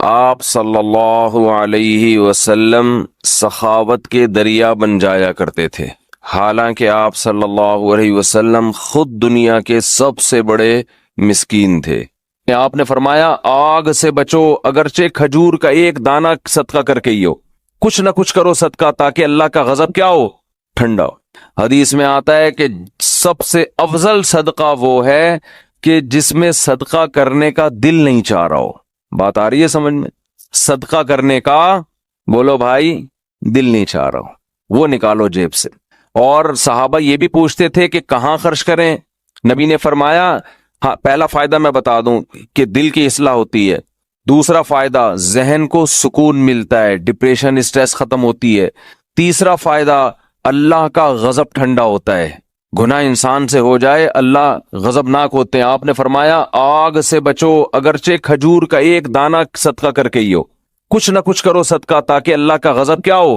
آپ صلی اللہ علیہ وسلم سخاوت کے دریا بن جایا کرتے تھے، حالانکہ آپ صلی اللہ علیہ وسلم خود دنیا کے سب سے بڑے مسکین تھے۔ آپ نے فرمایا آگ سے بچو، اگرچہ کھجور کا ایک دانہ صدقہ کر کے ہی ہو، کچھ نہ کچھ کرو صدقہ تاکہ اللہ کا غضب کیا ہو، ٹھنڈا ہو۔ حدیث میں آتا ہے کہ سب سے افضل صدقہ وہ ہے کہ جس میں صدقہ کرنے کا دل نہیں چاہ رہا ہو۔ بات آ رہی ہے سمجھ میں؟ صدقہ کرنے کا بولو بھائی دل نہیں چاہ رہا ہو، وہ نکالو جیب سے۔ اور صحابہ یہ بھی پوچھتے تھے کہ کہاں خرچ کریں؟ نبی نے فرمایا ہاں، پہلا فائدہ میں بتا دوں کہ دل کی اصلاح ہوتی ہے، دوسرا فائدہ ذہن کو سکون ملتا ہے، ڈپریشن اسٹریس ختم ہوتی ہے، تیسرا فائدہ اللہ کا غضب ٹھنڈا ہوتا ہے، گناہ انسان سے ہو جائے اللہ غضبناک ہوتے ہیں۔ آپ نے فرمایا آگ سے بچو، اگرچہ کھجور کا ایک دانہ صدقہ کر کے ہی ہو، کچھ نہ کچھ کرو صدقہ تاکہ اللہ کا غضب کیا ہو،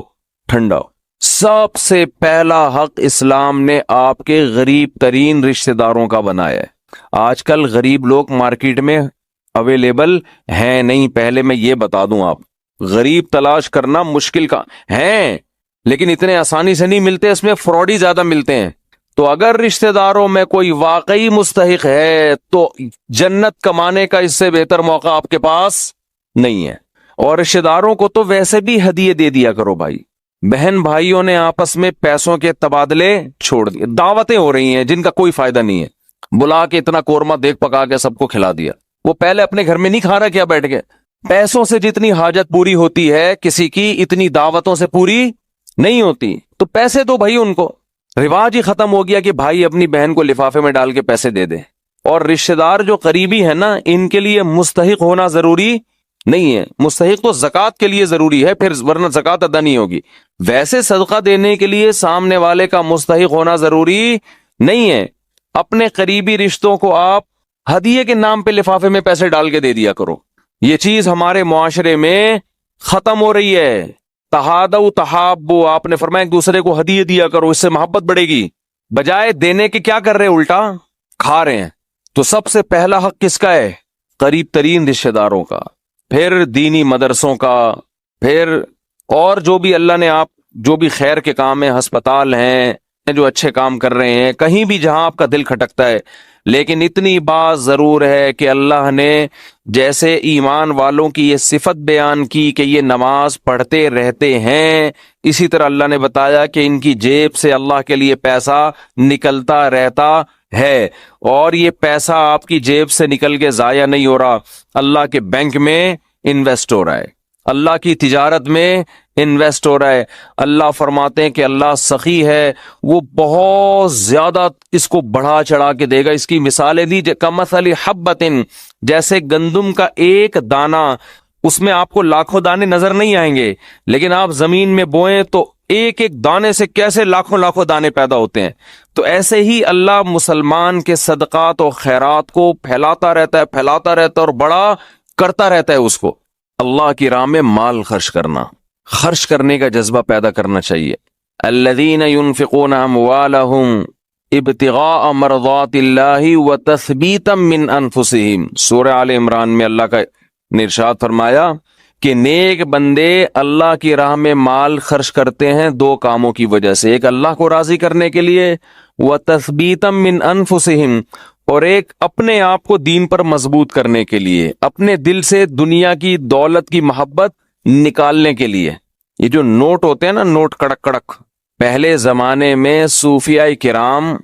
ٹھنڈا ہو۔ سب سے پہلا حق اسلام نے آپ کے غریب ترین رشتہ داروں کا بنایا ہے۔ آج کل غریب لوگ مارکیٹ میں اویلیبل ہیں نہیں، پہلے میں یہ بتا دوں، آپ غریب تلاش کرنا مشکل کا ہیں، لیکن اتنے آسانی سے نہیں ملتے، اس میں فراڈی زیادہ ملتے ہیں۔ تو اگر رشتہ داروں میں کوئی واقعی مستحق ہے تو جنت کمانے کا اس سے بہتر موقع آپ کے پاس نہیں ہے۔ اور رشتہ داروں کو تو ویسے بھی ہدیے دے دیا کرو بھائی۔ بہن بھائیوں نے آپس میں پیسوں کے تبادلے چھوڑ دیے، دعوتیں ہو رہی ہیں جن کا کوئی فائدہ نہیں ہے، بلا کے اتنا قورمہ دیکھ پکا کے سب کو کھلا دیا، وہ پہلے اپنے گھر میں نہیں کھا رہا کیا بیٹھ کے؟ پیسوں سے جتنی حاجت پوری ہوتی ہے کسی کی، اتنی دعوتوں سے پوری نہیں ہوتی۔ تو پیسے دو بھائی ان کو، رواج ہی ختم ہو گیا کہ بھائی اپنی بہن کو لفافے میں ڈال کے پیسے دے دے۔ اور رشتہ دار جو قریبی ہے نا، ان کے لیے مستحق ہونا ضروری نہیں ہے، مستحق تو زکوٰۃ کے لیے ضروری ہے، پھر ورنہ زکوٰۃ ادا نہیں ہوگی۔ ویسے صدقہ دینے کے لیے سامنے والے کا مستحق ہونا ضروری نہیں ہے۔ اپنے قریبی رشتوں کو آپ ہدیے کے نام پہ لفافے میں پیسے ڈال کے دے دیا کرو۔ یہ چیز ہمارے معاشرے میں ختم ہو رہی ہے۔ تہادوا تحابوا، آپ نے فرمایا ایک دوسرے کو ہدیے دیا کرو، اس سے محبت بڑھے گی۔ بجائے دینے کے کیا کر رہے، الٹا کھا رہے ہیں۔ تو سب سے پہلا حق کس کا ہے؟ قریب ترین رشتہ داروں کا، پھر دینی مدرسوں کا، پھر اور جو بھی اللہ نے آپ جو بھی خیر کے کام ہیں، ہسپتال ہیں جو اچھے کام کر رہے ہیں، کہیں بھی جہاں آپ کا دل کھٹکتا ہے۔ لیکن اتنی بات ضرور ہے کہ اللہ نے جیسے ایمان والوں کی یہ صفت بیان کی کہ یہ نماز پڑھتے رہتے ہیں، اسی طرح اللہ نے بتایا کہ ان کی جیب سے اللہ کے لیے پیسہ نکلتا رہتا ہے، اور یہ پیسہ آپ کی جیب سے نکل کے ضائع نہیں ہو رہا، اللہ کے بینک میں انویسٹ ہو رہا ہے، اللہ کی تجارت میں انویسٹ ہو رہا ہے۔ اللہ فرماتے ہیں کہ اللہ سخی ہے، وہ بہت زیادہ اس کو بڑھا چڑھا کے دے گا۔ اس کی مثالیں دی کمثل حبۃ، جیسے گندم کا ایک دانہ، اس میں آپ کو لاکھوں دانے نظر نہیں آئیں گے، لیکن آپ زمین میں بوئیں تو ایک ایک دانے سے کیسے لاکھوں لاکھوں دانے پیدا ہوتے ہیں۔ تو ایسے ہی اللہ مسلمان کے صدقات و خیرات کو پھیلاتا رہتا ہے، پھیلاتا رہتا ہے اور بڑا کرتا رہتا ہے اس کو۔ اللہ کی راہ میں مال خرچ کرنا، خرچ کرنے کا جذبہ پیدا کرنا چاہیے۔ الذین ينفقون اموالهم ابتغاء مرضات اللہ وتثبیتا من انفسهم، سورہ آل عمران میں اللہ کا نے ارشاد فرمایا کہ نیک بندے اللہ کی راہ میں مال خرچ کرتے ہیں دو کاموں کی وجہ سے، ایک اللہ کو راضی کرنے کے لیے، وتثبیتا من انفسهم، اور ایک اپنے آپ کو دین پر مضبوط کرنے کے لیے، اپنے دل سے دنیا کی دولت کی محبت نکالنے کے لیے۔ یہ جو نوٹ ہوتے ہیں نا، نوٹ کڑک کڑک، پہلے زمانے میں صوفیاء کرام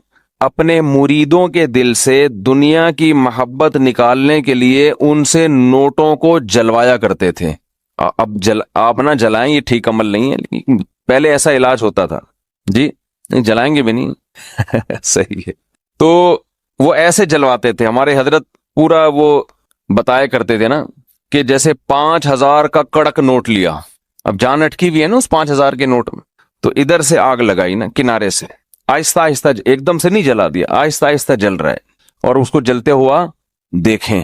اپنے مریدوں کے دل سے دنیا کی محبت نکالنے کے لیے ان سے نوٹوں کو جلوایا کرتے تھے۔ اب آپ نہ جلائیں، یہ ٹھیک عمل نہیں ہے، لیکن پہلے ایسا علاج ہوتا تھا۔ جی نہیں جلائیں گے بھی نہیں صحیح ہے۔ تو وہ ایسے جلواتے تھے، ہمارے حضرت پورا وہ بتایا کرتے تھے نا کہ جیسے 5000 کا کڑک نوٹ لیا، اب جان اٹکی بھی ہے نا اس 5000 کے نوٹ میں، تو ادھر سے آگ لگائی نا کنارے سے، آہستہ آہستہ، ایک دم سے نہیں جلا دیا، آہستہ آہستہ جل رہا ہے، اور اس کو جلتے ہوا دیکھیں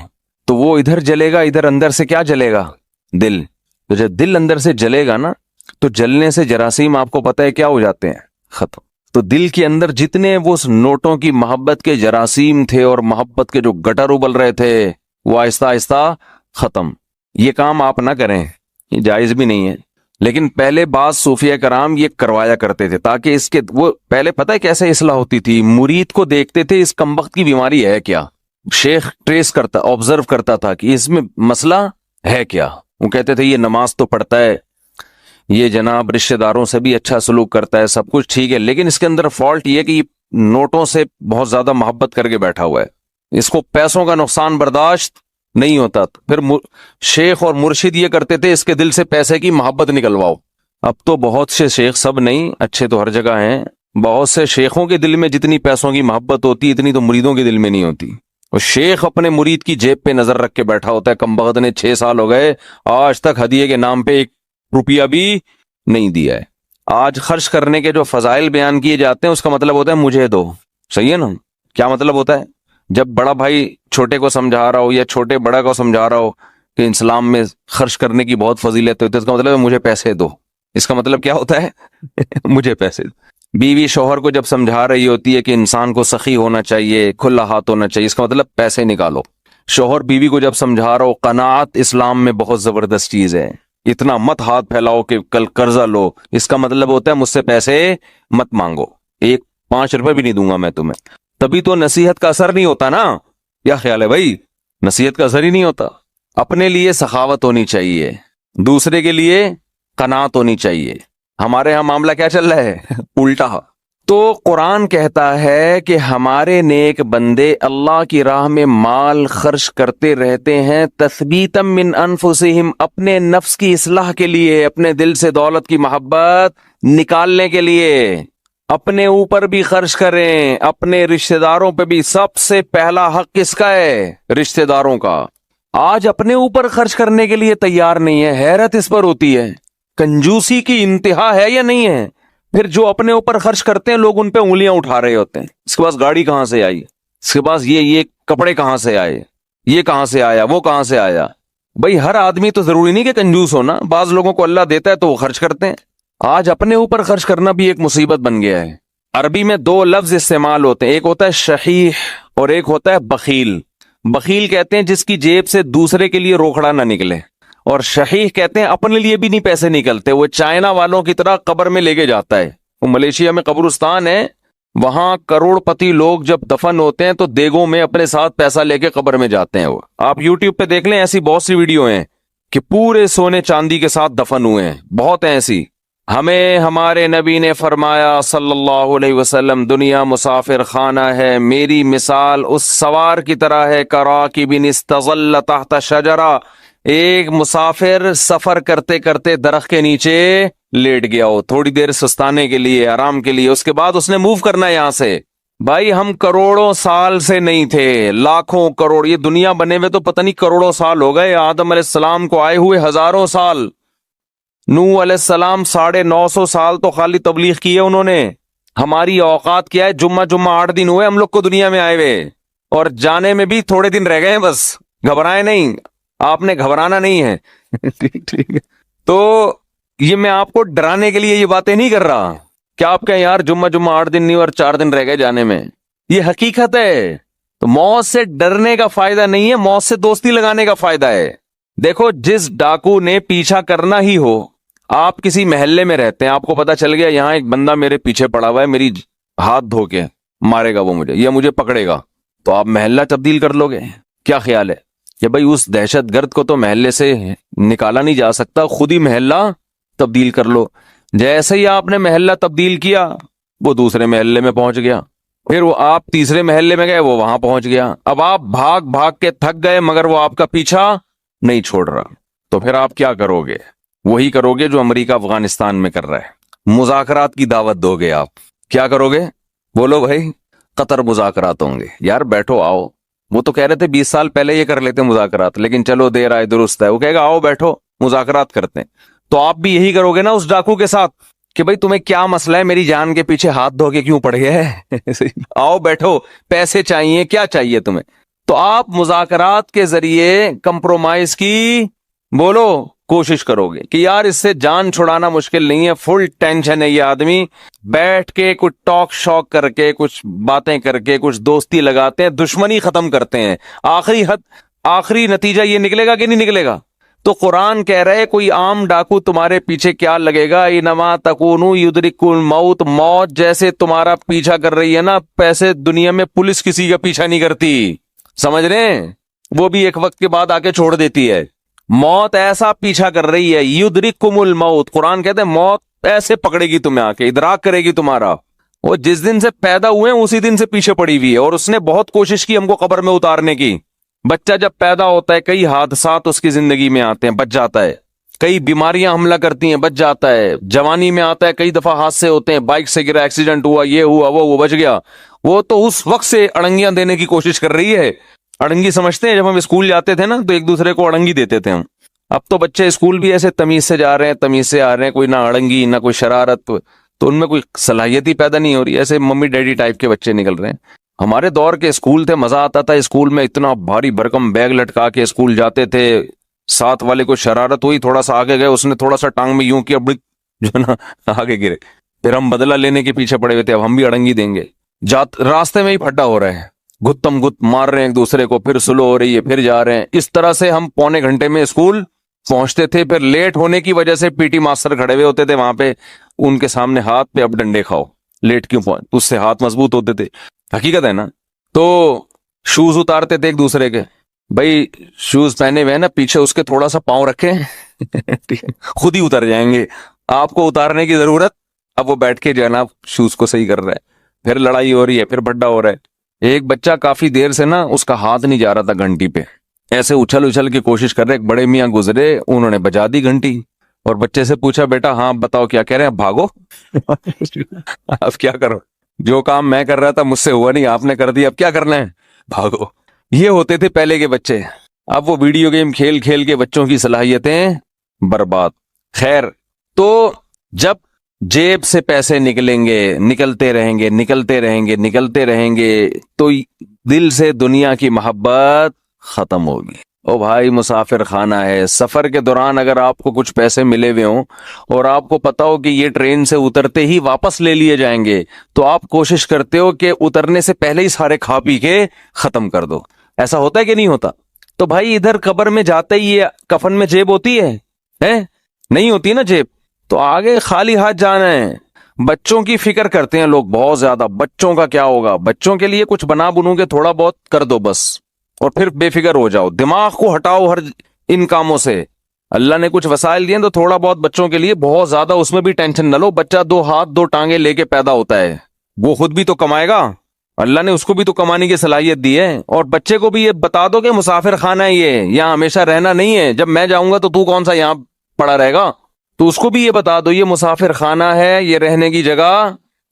تو وہ ادھر جلے گا، ادھر اندر سے کیا جلے گا، دل۔ تو جب دل اندر سے جلے گا نا تو جلنے سے جراثیم آپ کو پتہ ہے کیا ہو جاتے ہیں، ختم۔ تو دل کے اندر جتنے وہ نوٹوں کی محبت کے جراثیم تھے اور محبت کے جو گٹر ابل رہے تھے وہ آہستہ آہستہ ختم۔ یہ کام آپ نہ کریں، یہ جائز بھی نہیں ہے، لیکن پہلے بعض صوفیہ کرام یہ کروایا کرتے تھے تاکہ اس کے وہ پہلے پتہ ہے کیسے اصلاح ہوتی تھی، مرید کو دیکھتے تھے اس کمبخت کی بیماری ہے کیا، شیخ ٹریس کرتا آبزرو کرتا تھا کہ اس میں مسئلہ ہے کیا، وہ کہتے تھے یہ نماز تو پڑھتا ہے، یہ جناب رشتہ داروں سے بھی اچھا سلوک کرتا ہے، سب کچھ ٹھیک ہے، لیکن اس کے اندر فالٹ یہ کہ یہ نوٹوں سے بہت زیادہ محبت کر کے بیٹھا ہوا ہے، اس کو پیسوں کا نقصان برداشت نہیں ہوتا۔ پھر شیخ اور مرشد یہ کرتے تھے اس کے دل سے پیسے کی محبت نکلواؤ۔ اب تو بہت سے شیخ، سب نہیں، اچھے تو ہر جگہ ہیں، بہت سے شیخوں کے دل میں جتنی پیسوں کی محبت ہوتی اتنی تو مریدوں کے دل میں نہیں ہوتی۔ اور شیخ اپنے مرید کی جیب پہ نظر رکھ کے بیٹھا ہوتا ہے، کمبخت نے 6 سال ہو گئے آج تک ہدیے کے نام پہ 1 روپیہ بھی نہیں دیا ہے۔ آج خرچ کرنے کے جو فضائل بیان کیے جاتے ہیں اس کا مطلب ہوتا ہے مجھے دو، صحیح ہے نا؟ کیا مطلب ہوتا ہے؟ جب بڑا بھائی چھوٹے کو سمجھا رہا ہو یا چھوٹے بڑا کو سمجھا رہا ہو کہ اسلام میں خرچ کرنے کی بہت فضیلت ہوتی ہے، اس کا مطلب ہے مجھے پیسے دو۔ اس کا مطلب کیا ہوتا ہے؟ مجھے پیسے دو۔ بیوی شوہر کو جب سمجھا رہی ہوتی ہے کہ انسان کو سخی ہونا چاہیے، کھلا ہاتھ ہونا چاہیے، اس کا مطلب پیسے نکالو۔ شوہر بیوی کو جب سمجھا رہا ہو قناعت اسلام میں بہت زبردست چیز ہے، اتنا مت ہاتھ پھیلاؤ کہ کل قرضہ لو، اس کا مطلب ہوتا ہے مجھ سے پیسے مت مانگو، 5 روپے بھی نہیں دوں گا میں تمہیں۔ تبھی تو نصیحت کا اثر نہیں ہوتا نا، کیا خیال ہے بھائی؟ نصیحت کا اثر ہی نہیں ہوتا۔ اپنے لیے سخاوت ہونی چاہیے، دوسرے کے لیے قناعت ہونی چاہیے۔ ہمارے ہاں معاملہ کیا چل رہا ہے؟ الٹا۔ تو قرآن کہتا ہے کہ ہمارے نیک بندے اللہ کی راہ میں مال خرچ کرتے رہتے ہیں، تثبیتا من انفسہم، اپنے نفس کی اصلاح کے لیے، اپنے دل سے دولت کی محبت نکالنے کے لیے۔ اپنے اوپر بھی خرچ کریں، اپنے رشتہ داروں پہ بھی۔ سب سے پہلا حق کس کا ہے؟ رشتہ داروں کا۔ آج اپنے اوپر خرچ کرنے کے لیے تیار نہیں ہے، حیرت اس پر ہوتی ہے، کنجوسی کی انتہا ہے یا نہیں ہے؟ پھر جو اپنے اوپر خرچ کرتے ہیں لوگ ان پہ انگلیاں اٹھا رہے ہوتے ہیں، اس کے پاس گاڑی کہاں سے آئی، اس کے پاس یہ کپڑے کہاں سے آئے، یہ کہاں سے آیا، وہ کہاں سے آیا۔ بھئی ہر آدمی تو ضروری نہیں کہ کنجوس ہونا، بعض لوگوں کو اللہ دیتا ہے تو وہ خرچ کرتے ہیں۔ آج اپنے اوپر خرچ کرنا بھی ایک مصیبت بن گیا ہے۔ عربی میں 2 لفظ استعمال ہوتے ہیں، ایک ہوتا ہے شحیح اور ایک ہوتا ہے بخیل۔ بخیل کہتے ہیں جس کی جیب سے دوسرے کے لیے روکڑا نہ نکلے، اور شحیح کہتے ہیں اپنے لیے بھی نہیں پیسے نکلتے، وہ چائنا والوں کی طرح قبر میں لے کے جاتا ہے۔ وہ ملیشیا میں قبرستان ہے، وہاں کروڑ پتی لوگ جب دفن ہوتے ہیں تو دیگوں میں اپنے ساتھ پیسہ لے کے قبر میں جاتے ہیں۔ وہ آپ یوٹیوب پہ دیکھ لیں، ایسی بہت سی ویڈیو ہیں کہ پورے سونے چاندی کے ساتھ دفن ہوئے ہیں، بہت ایسی۔ ہمیں ہمارے نبی نے فرمایا صلی اللہ علیہ وسلم، دنیا مسافر خانہ ہے، میری مثال اس سوار کی طرح ہے، کراکب استظل تحت شجرہ، ایک مسافر سفر کرتے کرتے درخت کے نیچے لیٹ گیا ہو، تھوڑی دیر سستانے کے لیے، آرام کے لیے، اس کے بعد اس نے موو کرنا ہے یہاں سے۔ بھائی ہم کروڑوں سال سے نہیں تھے، لاکھوں کروڑ، یہ دنیا بنے ہوئے تو پتہ نہیں کروڑوں سال ہو گئے، آدم علیہ السلام کو آئے ہوئے ہزاروں سال، نوح علیہ السلام 950 سال تو خالی تبلیغ کی ہے انہوں نے۔ ہماری اوقات کیا ہے؟ جمعہ 8 دن ہوئے ہم لوگ کو دنیا میں آئے ہوئے، اور جانے میں بھی تھوڑے دن رہ گئے ہیں، بس گھبرائے نہیں، آپ نے گھبرانا نہیں ہے۔ ٹھیک ہے، تو یہ میں آپ کو ڈرانے کے لیے یہ باتیں نہیں کر رہا، کیا آپ کہیں یار جمعہ 8 دن نہیں اور 4 دن رہ گئے جانے میں، یہ حقیقت ہے۔ تو موت سے ڈرنے کا فائدہ نہیں ہے، موت سے دوستی لگانے کا فائدہ ہے۔ دیکھو جس ڈاکو نے پیچھا کرنا ہی ہو، آپ کسی محلے میں رہتے ہیں، آپ کو پتا چل گیا یہاں ایک بندہ میرے پیچھے پڑا ہوا ہے، میری ہاتھ دھو کے مارے گا وہ مجھے یا مجھے پکڑے گا، تو آپ محلہ تبدیل کر لو گے؟ کیا خیال ہے کہ بھائی اس دہشت گرد کو تو محلے سے نکالا نہیں جا سکتا، خود ہی محلہ تبدیل کر لو۔ جیسے ہی آپ نے محلہ تبدیل کیا وہ دوسرے محلے میں پہنچ گیا، پھر وہ آپ تیسرے محلے میں گئے، وہ وہاں پہنچ گیا، اب آپ بھاگ بھاگ کے تھک گئے مگر وہ آپ کا پیچھا نہیں چھوڑ رہا، تو پھر آپ کیا کرو گے؟ وہی کرو گے جو امریکہ افغانستان میں کر رہا ہے، مذاکرات کی دعوت دو گے۔ آپ کیا کرو گے؟ بولو بھائی، قطر مذاکرات ہوں گے، یار بیٹھو آؤ، وہ تو کہہ رہے تھے 20 سال پہلے یہ کر لیتے مذاکرات، لیکن چلو دیر آئے درست ہے، وہ کہے گا آؤ بیٹھو مذاکرات کرتے ہیں۔ تو آپ بھی یہی کرو گے نا اس ڈاکو کے ساتھ کہ بھائی تمہیں کیا مسئلہ ہے، میری جان کے پیچھے ہاتھ دھو کے کیوں پڑ گئے آؤ بیٹھو، پیسے چاہیے، کیا چاہیے تمہیں؟ تو آپ مذاکرات کے ذریعے کمپرومائز کی بولو کوشش کرو گے کہ یار اس سے جان چھڑانا مشکل نہیں ہے، فل ٹینشن ہے یہ آدمی، بیٹھ کے کچھ ٹاک شاک کر کے، کچھ باتیں کر کے، کچھ دوستی لگاتے ہیں، دشمنی ختم کرتے ہیں، آخری نتیجہ یہ نکلے گا کہ نہیں نکلے گا؟ تو قرآن کہہ رہے کوئی عام ڈاکو تمہارے پیچھے کیا لگے گا، انما تکونوا یدرککم الموت، موت جیسے تمہارا پیچھا کر رہی ہے نا، پیسے دنیا میں پولیس کسی کا پیچھا نہیں کرتی، سمجھ رہے ہیں، وہ بھی ایک وقت کے بعد آ کے چھوڑ دیتی ہے۔ موت ایسا پیچھا کر رہی ہے، یدرککم الموت، قرآن کہتے ہیں موت ایسے پکڑے گی تمہیں، آ کے ادراک کرے گی تمہارا۔ وہ جس دن سے پیدا ہوئے ہیں اسی دن سے پیچھے پڑی ہوئی ہے، اور اس نے بہت کوشش کی ہم کو قبر میں اتارنے کی۔ بچہ جب پیدا ہوتا ہے کئی حادثات اس کی زندگی میں آتے ہیں، بچ جاتا ہے، کئی بیماریاں حملہ کرتی ہیں، بچ جاتا ہے، جوانی میں آتا ہے کئی دفعہ حادثے ہوتے ہیں، بائک سے گرا، ایکسیڈنٹ ہوا، یہ ہوا وہ بچ گیا۔ وہ تو اس وقت سے اڑنگیاں دینے کی کوشش کر رہی ہے۔ اڑنگی سمجھتے ہیں، جب ہم اسکول جاتے تھے نا تو ایک دوسرے کو اڑنگی دیتے تھے ہم۔ اب تو بچے اسکول بھی ایسے تمیز سے جا رہے ہیں، تمیز سے آ رہے ہیں، کوئی نہ اڑنگی نہ کوئی شرارت، تو ان میں کوئی صلاحیت ہی پیدا نہیں ہو رہی، ایسے ممی ڈیڈی ٹائپ کے بچے نکل رہے ہیں۔ ہمارے دور کے اسکول تھے، مزہ آتا تھا اسکول میں، اتنا بھاری بھرکم بیگ لٹکا کے اسکول جاتے تھے، ساتھ والے کو شرارت ہوئی، تھوڑا سا آگے گئے، اس نے تھوڑا سا ٹانگ میں یوں کیا، جو ہے نا آگے گرے، پھر ہم بدلہ لینے کے پیچھے پڑے ہوئے تھے، اب ہم بھی اڑنگی دیں گے۔ راستے میں ہی پھڈا ہو رہے ہیں، گتم گت مار رہے ہیں ایک دوسرے کو، پھر سلو ہو رہی ہے، پھر جا رہے ہیں۔ اس طرح سے ہم پونے گھنٹے میں اسکول پہنچتے تھے، پھر لیٹ ہونے کی وجہ سے پی ٹی ماسٹر کھڑے ہوئے ہوتے تھے وہاں پہ، ان کے سامنے ہاتھ پہ اب ڈنڈے کھاؤ، لیٹ کیوں پہنچ، اس سے ہاتھ مضبوط ہوتے تھے، حقیقت ہے نا۔ تو شوز اتارتے تھے ایک دوسرے کے، بھائی شوز پہنے ہوئے ہیں نا، پیچھے اس کے تھوڑا سا پاؤں رکھیں خود ہی اتر جائیں گے، آپ کو اتارنے کی ضرورت۔ اب وہ بیٹھ کے جناب شوز کو صحیح کر رہا ہے، پھر لڑائی ہو رہی ہے، پھر بڈا ہو رہا ہے۔ ایک بچہ کافی دیر سے نا اس کا ہاتھ نہیں جا رہا تھا گھنٹی پہ، ایسے اچھل اچھل کی کوشش کر رہے، ایک بڑے میاں گزرے، انہوں نے بجا دی گھنٹی، اور بچے سے پوچھا بیٹا ہاں بتاؤ کیا کہہ رہے ہیں، اب بھاگو اب کیا کرو، جو کام میں کر رہا تھا مجھ سے ہوا نہیں، آپ نے کر دیا، اب کیا کرنا ہے، بھاگو۔ یہ ہوتے تھے پہلے کے بچے۔ اب وہ ویڈیو گیم کھیل کھیل کے بچوں کی صلاحیتیں برباد۔ خیر، تو جب جیب سے پیسے نکلیں گے، نکلتے رہیں گے، نکلتے رہیں گے، نکلتے رہیں گے، تو دل سے دنیا کی محبت ختم ہوگی۔ او بھائی مسافر خانہ ہے، سفر کے دوران اگر آپ کو کچھ پیسے ملے ہوئے ہوں اور آپ کو پتا ہو کہ یہ ٹرین سے اترتے ہی واپس لے لیے جائیں گے، تو آپ کوشش کرتے ہو کہ اترنے سے پہلے ہی سارے کھا پی کے ختم کر دو۔ ایسا ہوتا ہے کہ نہیں ہوتا؟ تو بھائی ادھر قبر میں جاتے ہی یہ کفن میں جیب ہوتی ہے نہیں ہوتی نا جیب، تو آگے خالی ہاتھ جانا ہے۔ بچوں کی فکر کرتے ہیں لوگ بہت زیادہ، بچوں کا کیا ہوگا، بچوں کے لیے کچھ بنا بنو کے تھوڑا بہت کر دو بس، اور پھر بے فکر ہو جاؤ، دماغ کو ہٹاؤ ہر ان کاموں سے۔ اللہ نے کچھ وسائل دیے تو تھوڑا بہت بچوں کے لیے، بہت زیادہ اس میں بھی ٹینشن نہ لو۔ بچہ 2 ہاتھ 2 ٹانگیں لے کے پیدا ہوتا ہے، وہ خود بھی تو کمائے گا، اللہ نے اس کو بھی تو کمانے کی صلاحیت دی ہے۔ اور بچے کو بھی یہ بتا دو کہ مسافر خانہ ہے یہ، یہاں ہمیشہ رہنا نہیں ہے، جب میں جاؤں گا تو کون سا یہاں پڑا رہے گا، تو اس کو بھی یہ بتا دو یہ مسافر خانہ ہے، یہ رہنے کی جگہ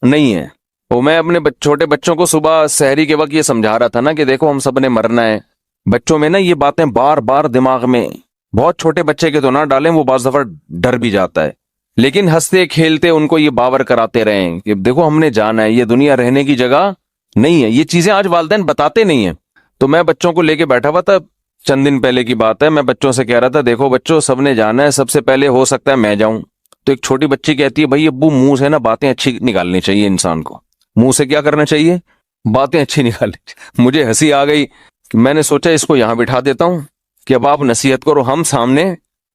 نہیں ہے۔ تو میں اپنے چھوٹے بچوں کو صبح سحری کے وقت یہ سمجھا رہا تھا نا کہ دیکھو ہم سب نے مرنا ہے۔ بچوں میں نا یہ باتیں بار بار دماغ میں، بہت چھوٹے بچے کے تو نہ ڈالیں، وہ بعض دفعہ ڈر بھی جاتا ہے، لیکن ہنستے کھیلتے ان کو یہ باور کراتے رہیں کہ دیکھو ہم نے جانا ہے، یہ دنیا رہنے کی جگہ نہیں ہے۔ یہ چیزیں آج والدین بتاتے نہیں ہیں۔ تو میں بچوں کو لے کے بیٹھا ہوا تھا، چند دن پہلے کی بات ہے، میں بچوں سے کہہ رہا تھا دیکھو بچوں سب نے جانا ہے، سب سے پہلے ہو سکتا ہے میں جاؤں۔ تو ایک چھوٹی بچی کہتی ہے بھائی ابو منہ سے نا باتیں اچھی نکالنی چاہیے، انسان کو منہ سے کیا کرنا چاہیے، باتیں اچھی نکالنی چاہیے۔ مجھے ہنسی آ گئی، میں نے سوچا اس کو یہاں بٹھا دیتا ہوں کہ اب آپ نصیحت کرو، ہم سامنے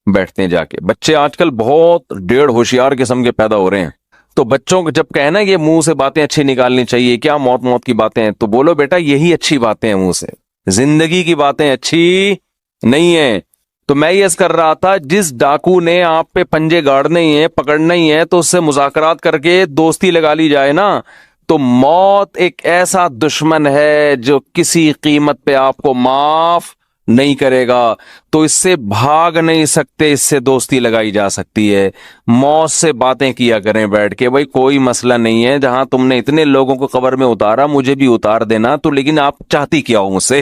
بیٹھتے ہیں جا کے۔ بچے آج کل بہت ڈیڑھ ہوشیار قسم کے پیدا ہو رہے ہیں، تو بچوں کو جب کہنا یہ منہ سے باتیں اچھی نکالنی چاہیے، کیا موت کی باتیں ہیں، تو بولو بیٹا یہی اچھی باتیں ہیں، منہ سے زندگی کی باتیں اچھی نہیں ہیں۔ تو میں یہ کر رہا تھا جس ڈاکو نے آپ پہ پنجے گاڑنے ہی ہیں، پکڑنا ہی ہے، تو اس سے مذاکرات کر کے دوستی لگا لی جائے نا، تو موت ایک ایسا دشمن ہے جو کسی قیمت پہ آپ کو معاف نہیں کرے گا، تو اس سے بھاگ نہیں سکتے، اس سے دوستی لگائی جا سکتی ہے۔ موت سے باتیں کیا کریں بیٹھ کے، بھائی کوئی مسئلہ نہیں ہے، جہاں تم نے اتنے لوگوں کو قبر میں اتارا مجھے بھی اتار دینا، تو لیکن آپ چاہتی کیا ہو مجھ سے،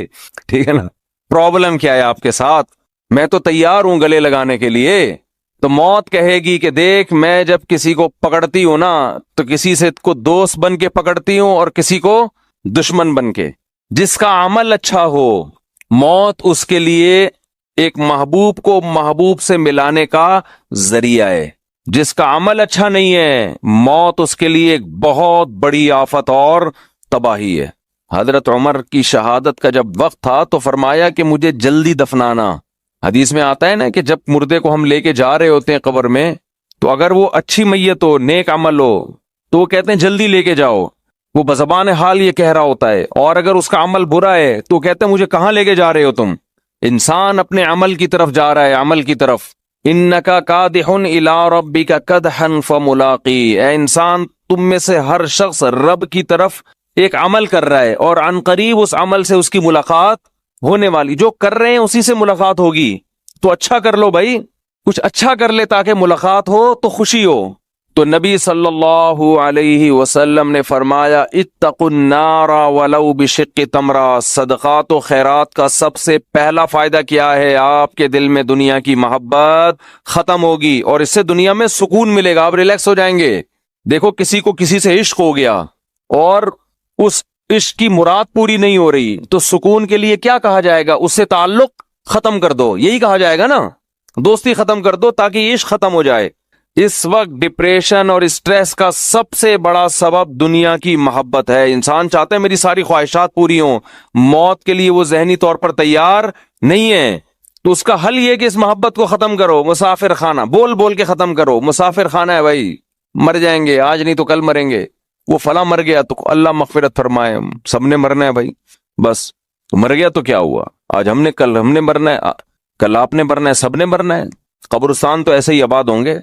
ٹھیک ہے نا، پرابلم کیا ہے آپ کے ساتھ، میں تو تیار ہوں گلے لگانے کے لیے۔ تو موت کہے گی کہ دیکھ میں جب کسی کو پکڑتی ہوں نا تو کسی سے کو دوست بن کے پکڑتی ہوں اور کسی کو دشمن بن کے۔ جس کا عمل اچھا ہو موت اس کے لیے ایک محبوب کو محبوب سے ملانے کا ذریعہ ہے، جس کا عمل اچھا نہیں ہے موت اس کے لیے ایک بہت بڑی آفت اور تباہی ہے۔ حضرت عمر کی شہادت کا جب وقت تھا تو فرمایا کہ مجھے جلدی دفنانا، حدیث میں آتا ہے نا کہ جب مردے کو ہم لے کے جا رہے ہوتے ہیں قبر میں، تو اگر وہ اچھی میت ہو، نیک عمل ہو، تو وہ کہتے ہیں جلدی لے کے جاؤ، وہ بزبان حال یہ کہہ رہا ہوتا ہے. اور اگر اس کا عمل برا ہے تو کہتے ہیں مجھے کہاں لے کے جا رہے ہو تم. انسان اپنے عمل کی طرف جا رہا ہے، عمل کی طرف. انکا کادح الی ربک کدحا فملاقی، اے انسان تم میں سے ہر شخص رب کی طرف ایک عمل کر رہا ہے، اور عن قریب اس عمل سے اس کی ملاقات ہونے والی. جو کر رہے ہیں اسی سے ملاقات ہوگی، تو اچھا کر لو بھائی، کچھ اچھا کر لے تاکہ ملاقات ہو تو خوشی ہو. تو نبی صلی اللہ علیہ وسلم نے فرمایا اتقوا النار ولو بشق تمرہ. صدقات و خیرات کا سب سے پہلا فائدہ کیا ہے؟ آپ کے دل میں دنیا کی محبت ختم ہوگی، اور اس سے دنیا میں سکون ملے گا، آپ ریلیکس ہو جائیں گے. دیکھو کسی کو کسی سے عشق ہو گیا اور اس عشق کی مراد پوری نہیں ہو رہی، تو سکون کے لیے کیا کہا جائے گا؟ اس سے تعلق ختم کر دو، یہی کہا جائے گا نا، دوستی ختم کر دو تاکہ یہ عشق ختم ہو جائے. اس وقت ڈپریشن اور اسٹریس کا سب سے بڑا سبب دنیا کی محبت ہے. انسان چاہتا ہے میری ساری خواہشات پوری ہوں، موت کے لیے وہ ذہنی طور پر تیار نہیں ہے. تو اس کا حل یہ کہ اس محبت کو ختم کرو. مسافر خانہ بول بول کے ختم کرو. مسافر خانہ ہے بھائی، مر جائیں گے، آج نہیں تو کل مریں گے. وہ فلاں مر گیا تو اللہ مغفرت فرمائے، سب نے مرنا ہے بھائی. بس مر گیا تو کیا ہوا، آج ہم نے، کل ہم نے مرنا ہے، کل آپ نے مرنا ہے، سب نے مرنا ہے. قبرستان تو ایسے ہی آباد ہوں گے.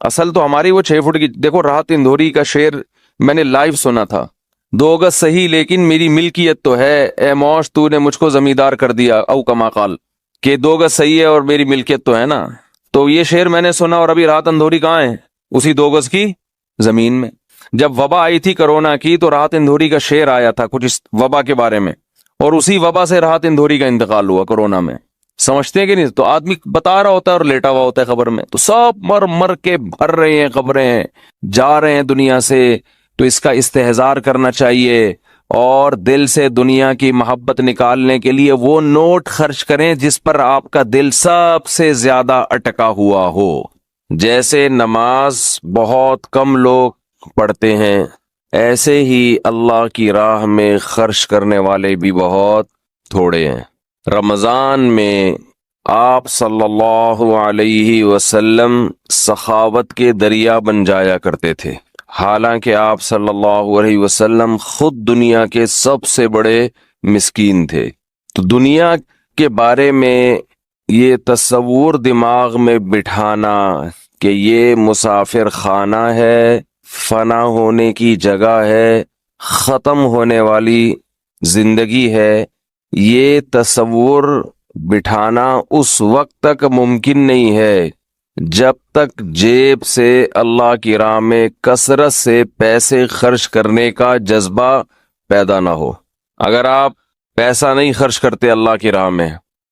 اصل تو ہماری وہ 6 فٹ کی، دیکھو راحت اندھوری کا شعر میں نے لائیو سنا تھا. 2 گز صحیح لیکن میری ملکیت تو ہے، اے موش تو نے مجھ کو زمیندار کر دیا، او کما قال، کہ 2 گز صحیح ہے اور میری ملکیت تو ہے نا. تو یہ شعر میں نے سنا، اور ابھی راحت اندھوری کہاں ہے؟ اسی 2 گز کی زمین میں. جب وبا آئی تھی کرونا کی تو راحت اندھوری کا شعر آیا تھا کچھ اس وبا کے بارے میں، اور اسی وبا سے راحت اندھوری کا انتقال ہوا کرونا میں. سمجھتے ہیں کہ نہیں؟ تو آدمی بتا رہا ہوتا ہے اور لیٹا ہوا ہوتا ہے قبر میں، تو سب مر مر کے بھر رہے ہیں قبریں، جا رہے ہیں دنیا سے. تو اس کا استحضار کرنا چاہیے، اور دل سے دنیا کی محبت نکالنے کے لیے وہ نوٹ خرچ کریں جس پر آپ کا دل سب سے زیادہ اٹکا ہوا ہو. جیسے نماز بہت کم لوگ پڑھتے ہیں، ایسے ہی اللہ کی راہ میں خرچ کرنے والے بھی بہت تھوڑے ہیں. رمضان میں آپ صلی اللہ علیہ وسلم سخاوت کے دریا بن جایا کرتے تھے، حالانکہ آپ صلی اللہ علیہ وسلم خود دنیا کے سب سے بڑے مسکین تھے. تو دنیا کے بارے میں یہ تصور دماغ میں بٹھانا کہ یہ مسافر خانہ ہے، فنا ہونے کی جگہ ہے، ختم ہونے والی زندگی ہے، یہ تصور بٹھانا اس وقت تک ممکن نہیں ہے جب تک جیب سے اللہ کی راہ میں کثرت سے پیسے خرچ کرنے کا جذبہ پیدا نہ ہو. اگر آپ پیسہ نہیں خرچ کرتے اللہ کی راہ میں،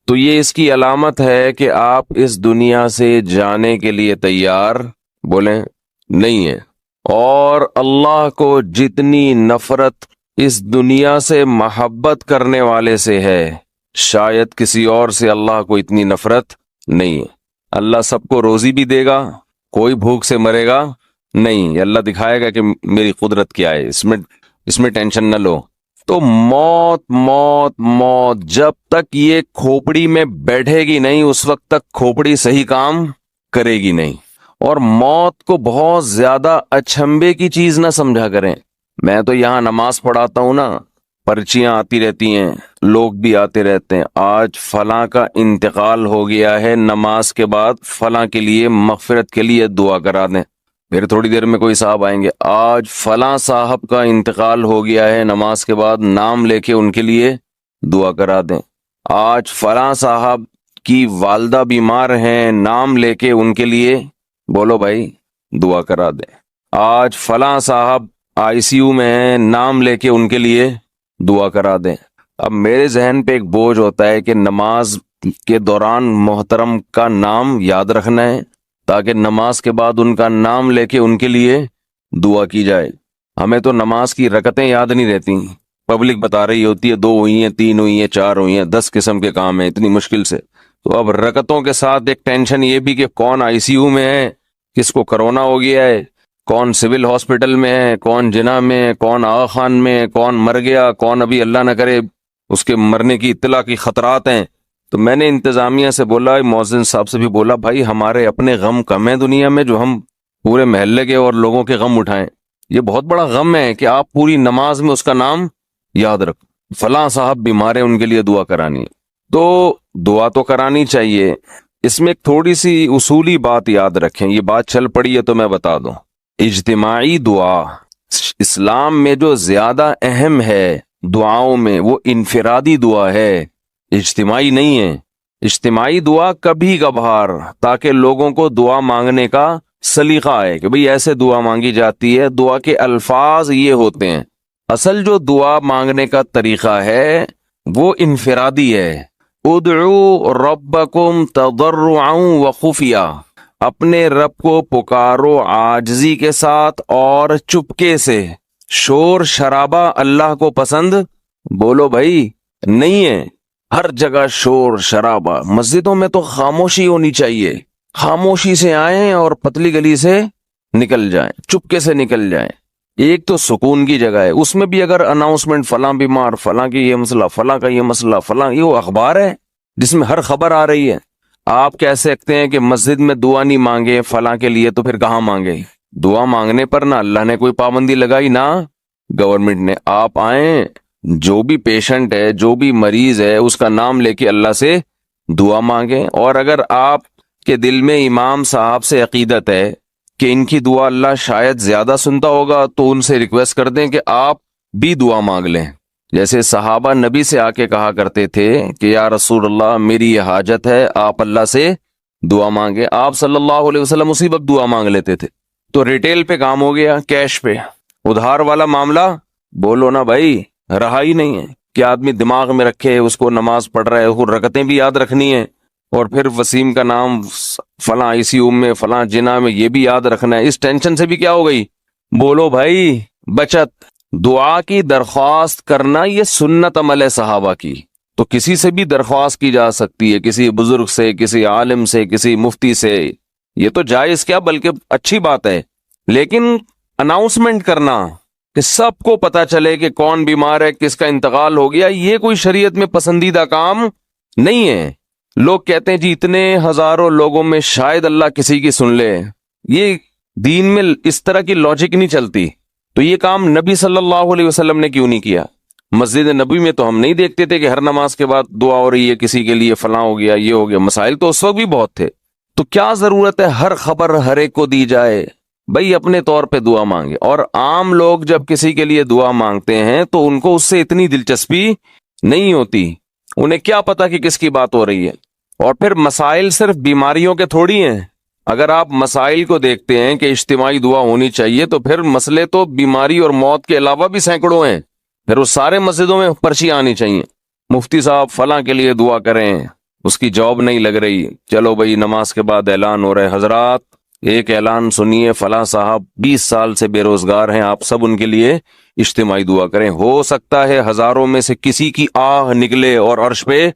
تو یہ اس کی علامت ہے کہ آپ اس دنیا سے جانے کے لیے تیار بولیں نہیں ہیں. اور اللہ کو جتنی نفرت اس دنیا سے محبت کرنے والے سے ہے، شاید کسی اور سے اللہ کو اتنی نفرت نہیں ہے. اللہ سب کو روزی بھی دے گا، کوئی بھوک سے مرے گا نہیں. اللہ دکھائے گا کہ میری قدرت کیا ہے، اس میں ٹینشن نہ لو. تو موت موت موت جب تک یہ کھوپڑی میں بیٹھے گی نہیں، اس وقت تک کھوپڑی صحیح کام کرے گی نہیں. اور موت کو بہت زیادہ اچھمبے کی چیز نہ سمجھا کریں. میں تو یہاں نماز پڑھاتا ہوں نا، پرچیاں آتی رہتی ہیں، لوگ بھی آتے رہتے ہیں، آج فلاں کا انتقال ہو گیا ہے، نماز کے بعد فلاں کے لیے مغفرت کے لیے دعا کرا دیں. پھر تھوڑی دیر میں کوئی صاحب آئیں گے، آج فلاں صاحب کا انتقال ہو گیا ہے، نماز کے بعد نام لے کے ان کے لیے دعا کرا دیں. آج فلاں صاحب کی والدہ بیمار ہیں، نام لے کے ان کے لیے بولو بھائی دعا کرا دیں. آج فلاں صاحب آئی سی یو میں ہیں، نام لے کے ان کے لیے دعا کرا دیں. اب میرے ذہن پہ ایک بوجھ ہوتا ہے کہ نماز کے دوران محترم کا نام یاد رکھنا ہے تاکہ نماز کے بعد ان کا نام لے کے ان کے لیے دعا کی جائے. ہمیں تو نماز کی رکعتیں یاد نہیں رہتی، پبلک بتا رہی ہوتی ہے 2 ہوئی ہیں، 3 ہوئی ہیں، 4 ہوئی ہیں، 10 قسم کے کام ہیں اتنی مشکل سے. تو اب رکعتوں کے ساتھ ایک ٹینشن یہ بھی کہ کون آئی سی یو میں ہے، کس کو کرونا ہو گیا ہے، کون سول ہاسپٹل میں ہے، کون جناح میں ہے، کون آغا خان میں ہے، کون مر گیا، کون ابھی اللہ نہ کرے اس کے مرنے کی اطلاع کی خطرات ہیں. تو میں نے انتظامیہ سے بولا، مؤذن صاحب سے بھی بولا، بھائی ہمارے اپنے غم کم ہیں دنیا میں جو ہم پورے محلے کے اور لوگوں کے غم اٹھائیں؟ یہ بہت بڑا غم ہے کہ آپ پوری نماز میں اس کا نام یاد رکھو، فلاں صاحب بیمار ہیں ان کے لیے دعا کرانی ہے۔ تو دعا تو کرانی چاہیے، اس میں ایک تھوڑی سی اصولی بات یاد رکھیں، یہ بات چل پڑی ہے تو میں بتا دوں۔ اجتماعی دعا اسلام میں جو زیادہ اہم ہے دعاؤں میں، وہ انفرادی دعا ہے، اجتماعی نہیں ہے۔ اجتماعی دعا کبھی کبھار، تاکہ لوگوں کو دعا مانگنے کا سلیقہ ہے کہ بھئی ایسے دعا مانگی جاتی ہے، دعا کے الفاظ یہ ہوتے ہیں۔ اصل جو دعا مانگنے کا طریقہ ہے وہ انفرادی ہے۔ ادعو ربکم تضرعا وخفیہ، اپنے رب کو پکارو عاجزی کے ساتھ اور چپکے سے۔ شور شرابہ اللہ کو پسند بولو بھائی نہیں ہے، ہر جگہ شور شرابہ۔ مسجدوں میں تو خاموشی ہونی چاہیے، خاموشی سے آئیں اور پتلی گلی سے نکل جائیں، چپکے سے نکل جائیں۔ ایک تو سکون کی جگہ ہے، اس میں بھی اگر اناؤنسمنٹ فلاں بیمار، فلاں کی یہ مسئلہ، فلاں کا یہ مسئلہ، فلاں، یہ وہ اخبار ہے جس میں ہر خبر آ رہی ہے۔ آپ کہہ سکتے ہیں کہ مسجد میں دعا نہیں مانگے فلاں کے لیے، تو پھر کہاں مانگے؟ دعا مانگنے پر نہ اللہ نے کوئی پابندی لگائی نہ گورنمنٹ نے۔ آپ آئیں، جو بھی پیشنٹ ہے، جو بھی مریض ہے، اس کا نام لے کے اللہ سے دعا مانگیں۔ اور اگر آپ کے دل میں امام صاحب سے عقیدت ہے کہ ان کی دعا اللہ شاید زیادہ سنتا ہوگا، تو ان سے ریکویسٹ کر دیں کہ آپ بھی دعا مانگ لیں۔ جیسے صحابہ نبی سے آ کے کہا کرتے تھے کہ یا رسول اللہ میری یہ حاجت ہے، آپ اللہ سے دعا مانگے۔ آپ صلی اللہ علیہ وسلم اسی وقت دعا مانگ لیتے تھے۔ تو ریٹیل پہ کام ہو گیا، کیش پہ۔ ادھار والا معاملہ بولو نا بھائی، رہا ہی نہیں ہے کہ آدمی دماغ میں رکھے، اس کو نماز پڑھ رہا ہے، اس کو رکعتیں بھی یاد رکھنی ہے، اور پھر وسیم کا نام فلاں آئی سی یو میں، فلاں جنا میں، یہ بھی یاد رکھنا ہے۔ اس ٹینشن سے بھی کیا ہو گئی؟ بولو بھائی بچت۔ دعا کی درخواست کرنا یہ سنت عمل ہے صحابہ کی، تو کسی سے بھی درخواست کی جا سکتی ہے، کسی بزرگ سے، کسی عالم سے، کسی مفتی سے، یہ تو جائز کیا بلکہ اچھی بات ہے۔ لیکن اناؤنسمنٹ کرنا کہ سب کو پتا چلے کہ کون بیمار ہے، کس کا انتقال ہو گیا، یہ کوئی شریعت میں پسندیدہ کام نہیں ہے۔ لوگ کہتے ہیں جی اتنے ہزاروں لوگوں میں شاید اللہ کسی کی سن لے، یہ دین میں اس طرح کی لاجک نہیں چلتی۔ تو یہ کام نبی صلی اللہ علیہ وسلم نے کیوں نہیں کیا؟ مسجد نبی میں تو ہم نہیں دیکھتے تھے کہ ہر نماز کے بعد دعا ہو رہی ہے کسی کے لیے، فلاں ہو گیا، یہ ہو گیا۔ مسائل تو اس وقت بھی بہت تھے، تو کیا ضرورت ہے ہر خبر ہر ایک کو دی جائے؟ بھائی اپنے طور پہ دعا مانگے۔ اور عام لوگ جب کسی کے لیے دعا مانگتے ہیں تو ان کو اس سے اتنی دلچسپی نہیں ہوتی، انہیں کیا پتا کہ کس کی بات ہو رہی ہے۔ اور پھر مسائل صرف بیماریوں کے تھوڑی ہیں۔ اگر آپ مسائل کو دیکھتے ہیں کہ اجتماعی دعا ہونی چاہیے، تو پھر مسئلے تو بیماری اور موت کے علاوہ بھی سینکڑوں ہیں۔ پھر وہ سارے مسجدوں میں پرچیاں آنی چاہیے، مفتی صاحب فلاں کے لیے دعا کریں، اس کی جاب نہیں لگ رہی، چلو بھائی نماز کے بعد اعلان ہو رہا ہے، حضرات ایک اعلان سنیے، فلاں صاحب 20 سال سے بے روزگار ہیں، آپ سب ان کے لیے اجتماعی دعا کریں، ہو سکتا ہے ہزاروں میں سے کسی کی آہ نکلے اور عرش پہ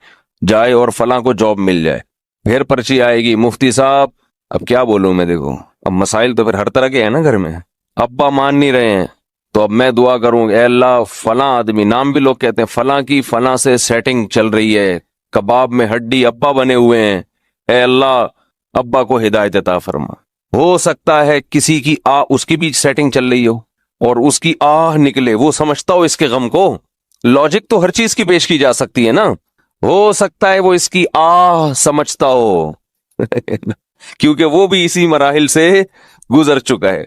جائے اور فلاں کو جاب مل جائے۔ پھر پرچی آئے گی، مفتی صاحب اب کیا بولوں میں، دیکھو اب مسائل تو پھر ہر طرح کے ہیں نا گھر میں، ابا مان نہیں رہے ہیں، تو اب میں دعا کروں اے اللہ فلاں آدمی، نام بھی لوگ کہتے ہیں، فلاں کی فلاں سے سیٹنگ چل رہی ہے، کباب میں ہڈی ابا بنے ہوئے ہیں، اے اللہ ابا کو ہدایت عطا فرما۔ ہو سکتا ہے کسی کی اس کی بھی سیٹنگ چل رہی ہو اور اس کی آہ نکلے، وہ سمجھتا ہو اس کے غم کو۔ لاجک تو ہر چیز کی پیش کی جا سکتی ہے نا، ہو سکتا ہے وہ اس کی آہ سمجھتا ہو کیونکہ وہ بھی اسی مراحل سے گزر چکا ہے۔